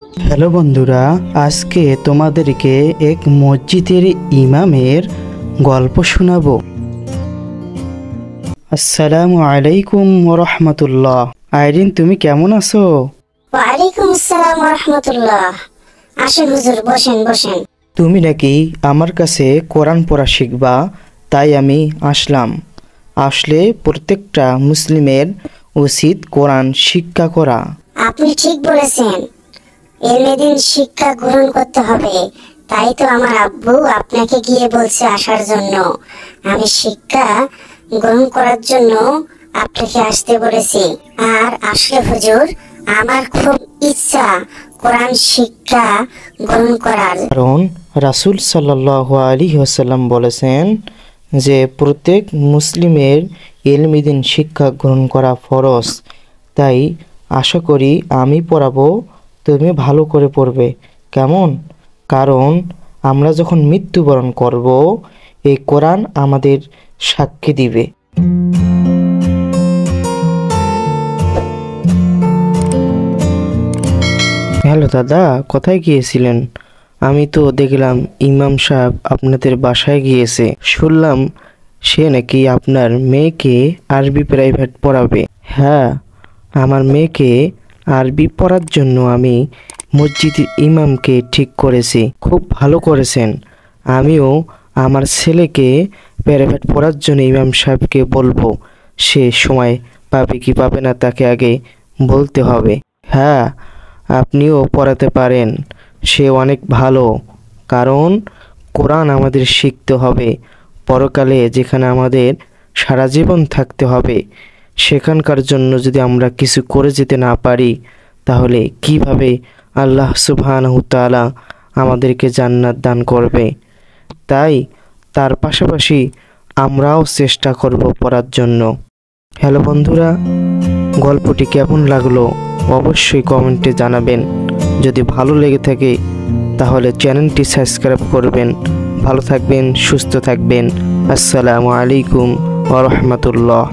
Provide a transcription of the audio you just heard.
Hello বন্ধুরা, আজকে তোমাদেরকে এক মসজিদের ইমামের গল্প শোনাবো। আসসালামু আলাইকুম রহমতুল্লাহ। আইরিন, তুমি কেমন আছো? ওয়ালাইকুম আসসালাম ওয়া রাহমাতুল্লাহ। আসেন হুজুর, বসেন বসেন। তুমি নাকি আমার কাছে কোরআন পড়া শিখবা, তাই আমি আসলাম। আসলে প্রত্যেকটা মুসলিমের উচিত কোরআন শিক্ষা করা। আপনি ঠিক বলেছেন, এলমেদিন শিক্ষা গ্রহণ করতে হবে। তাই তো আমার আব্বু আপনাকে গিয়ে বলছে আসার জন্য। আমি শিক্ষা গ্রহণ করার জন্য আপনাকে আসতে বলেছি। আর আসলে হুজুর, আমার খুব ইচ্ছা কোরআন শিক্ষা গ্রহণ করার। কারণ রাসূল সাল্লাল্লাহু আলাইহি ওয়াসাল্লাম বলেছেন যে প্রত্যেক মুসলিমের ইলমিদিন শিক্ষা গ্রহণ করা ফরজ। তাই আশা করি আমি পড়াবো, তুমি ভালো করে পড়বে, কেমন? কারণ আমরা যখন মৃত্যুবরণ করব, এই কোরআন আমাদের সাক্ষী দিবে। হ্যালো দাদা, কোথায় গিয়েছিলেন? আমি তো দেখলাম ইমাম সাহেব আপনাদের বাসায় গিয়েছে। শুনলাম সে নাকি আপনার মেয়েকে আরবি প্রাইভেট পড়াবে। হ্যাঁ, আমার মেয়েকে আরবি পড়ার জন্য আমি মসজিদের ইমামকে ঠিক করেছি। খুব ভালো করেছেন। আমিও আমার ছেলেকে প্রাইভেট পড়ার জন্য ইমাম সাহেবকে বলবো। সে সময় পাবে কি পাবে না তাকে আগে বলতে হবে। হ্যাঁ, আপনিও পড়াতে পারেন, সে অনেক ভালো। কারণ কোরআন আমাদের শিখতে হবে। পরকালে যেখানে আমাদের সারা জীবন থাকতে হবে, সেখানকার জন্য যদি আমরা কিছু করে যেতে না পারি, তাহলে কিভাবে আল্লাহ সুবহানাহু তাআলা আমাদেরকে জান্নাত দান করবে? তাই তার পাশাপাশি আমরাও চেষ্টা করব পড়ার জন্য। হ্যালো বন্ধুরা, গল্পটি কেমন লাগলো অবশ্যই কমেন্টে জানাবেন। যদি ভালো লেগে থাকে তাহলে চ্যানেলটি সাবস্ক্রাইব করবেন। ভালো থাকবেন, সুস্থ থাকবেন। আসসালামু আলাইকুম ওয়া রাহমাতুল্লাহ।